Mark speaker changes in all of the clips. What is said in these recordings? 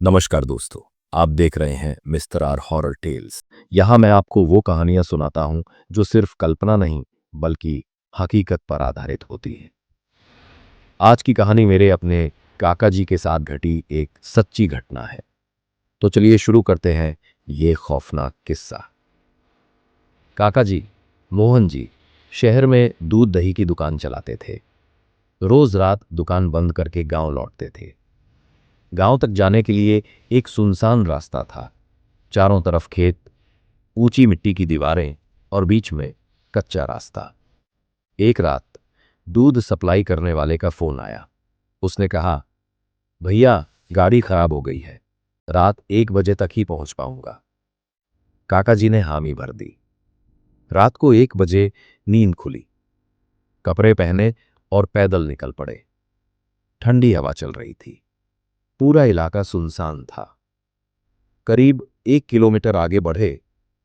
Speaker 1: नमस्कार दोस्तों, आप देख रहे हैं मिस्टर आर हॉरर टेल्स। यहाँ मैं आपको वो कहानियाँ सुनाता हूँ जो सिर्फ कल्पना नहीं बल्कि हकीकत पर आधारित होती है। आज की कहानी मेरे अपने काका जी के साथ घटी एक सच्ची घटना है। तो चलिए शुरू करते हैं ये खौफनाक किस्सा। काका जी, मोहन जी, शहर में दूध दही की दुकान चलाते थे। रोज रात दुकान बंद करके गांव लौटते थे। गांव तक जाने के लिए एक सुनसान रास्ता था। चारों तरफ खेत, ऊंची मिट्टी की दीवारें और बीच में कच्चा रास्ता। एक रात दूध सप्लाई करने वाले का फोन आया। उसने कहा, भैया गाड़ी खराब हो गई है, रात 1 बजे तक ही पहुंच पाऊंगा। काका जी ने हामी भर दी। रात को 1 बजे नींद खुली, कपड़े पहने और पैदल निकल पड़े। ठंडी हवा चल रही थी। पूरा इलाका सुनसान था। करीब 1 किलोमीटर आगे बढ़े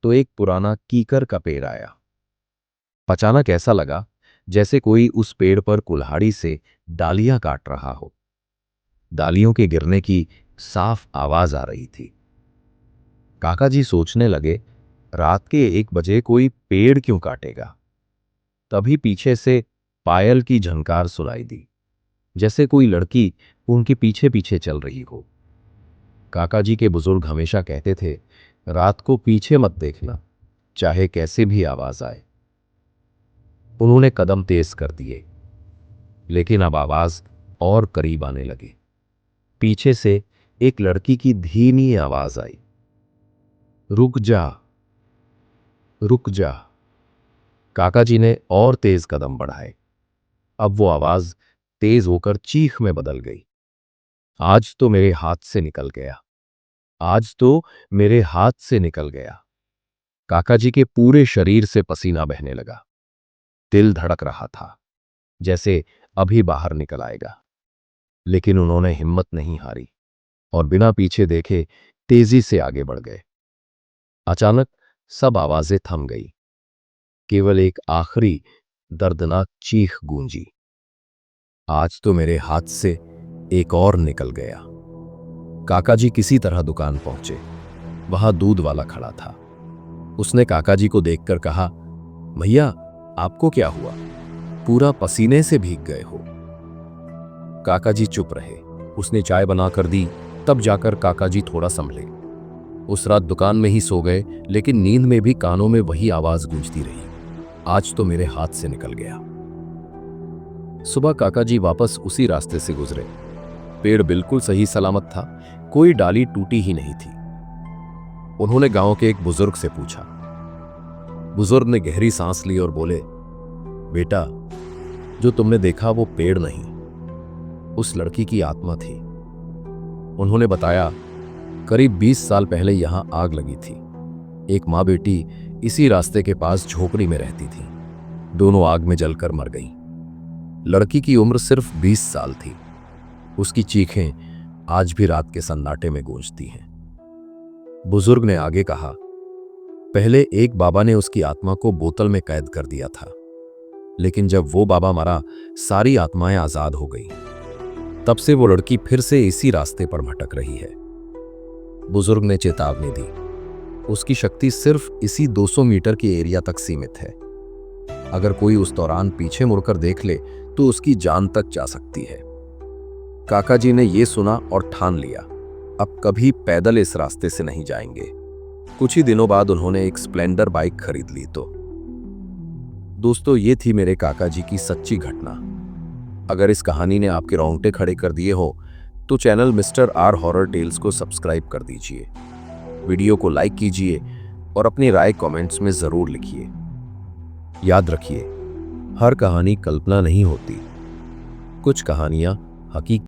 Speaker 1: तो एक पुराना कीकर का पेड़ आया। अचानक ऐसा लगा जैसे कोई उस पेड़ पर कुल्हाड़ी से डालियां काट रहा हो। डालियों के गिरने की साफ आवाज आ रही थी। काका जी सोचने लगे, रात के 1 बजे कोई पेड़ क्यों काटेगा। तभी पीछे से पायल की झनकार सुनाई दी, जैसे कोई लड़की उनके पीछे पीछे चल रही हो। काका जी के बुजुर्ग हमेशा कहते थे, रात को पीछे मत देखना, चाहे कैसे भी आवाज आए। उन्होंने कदम तेज कर दिए, लेकिन अब आवाज और करीब आने लगी। पीछे से एक लड़की की धीमी आवाज आई, रुक जा, रुक जा। काका जी ने और तेज कदम बढ़ाए। अब वो आवाज तेज होकर चीख में बदल गई। आज तो मेरे हाथ से निकल गया, आज तो मेरे हाथ से निकल गया। काका जी के पूरे शरीर से पसीना बहने लगा। दिल धड़क रहा था, जैसे अभी बाहर निकल आएगा। लेकिन उन्होंने हिम्मत नहीं हारी और बिना पीछे देखे तेजी से आगे बढ़ गए। अचानक सब आवाजें थम गई। केवल एक आखिरी दर्दनाक चीख गूंजी, आज तो मेरे हाथ से एक और निकल गया। काका जी किसी तरह दुकान पहुंचे। वहां दूध वाला खड़ा था। उसने काका जी को देखकर कहा, भैया आपको क्या हुआ, पूरा पसीने से भीग गए हो। काका जी चुप रहे। उसने चाय बनाकर दी, तब जाकर काका जी थोड़ा संभले। उस रात दुकान में ही सो गए, लेकिन नींद में भी कानों में वही आवाज गूंजती रही, आज तो मेरे हाथ से निकल गया। सुबह काका जी वापस उसी रास्ते से गुजरे। पेड़ बिल्कुल सही सलामत था, कोई डाली टूटी ही नहीं थी। उन्होंने गांव के एक बुजुर्ग से पूछा। बुजुर्ग ने गहरी सांस ली और बोले, बेटा, जो तुमने देखा वो पेड़ नहीं, उस लड़की की आत्मा थी। उन्होंने बताया, करीब 20 साल पहले यहां आग लगी थी। एक माँ बेटी इसी रास्ते के पास झोपड़ी में रहती थी। दोनों आग में जलकर मर गईं। लड़की की उम्र सिर्फ 20 साल थी। उसकी चीखें आज भी रात के सन्नाटे में गूंजती हैं। बुजुर्ग ने आगे कहा, पहले एक बाबा ने उसकी आत्मा को बोतल में कैद कर दिया था, लेकिन जब वो बाबा मरा, सारी आत्माएं आजाद हो गई। तब से वो लड़की फिर से इसी रास्ते पर भटक रही है। बुजुर्ग ने चेतावनी दी, उसकी शक्ति सिर्फ इसी 200 मीटर के एरिया तक सीमित है। अगर कोई उस दौरान पीछे मुड़कर देख ले तो उसकी जान तक जा सकती है। काका जी ने यह सुना और ठान लिया, अब कभी पैदल इस रास्ते से नहीं जाएंगे। कुछ ही दिनों बाद उन्होंने एक स्प्लेंडर बाइक खरीद ली। तो दोस्तों, ये थी मेरे काका जी की सच्ची घटना। अगर इस कहानी ने आपके रोंगटे खड़े कर दिए हो तो channel Mister R Horror Tales को सब्सक्राइब कर दीजिए, वीडियो को लाइक कीजिए और अपनी राय कमेंट्स में जरूर लिखिए। याद रखिए, हर कहानी कल्पना नहीं होती, कुछ कहानियां हकीकत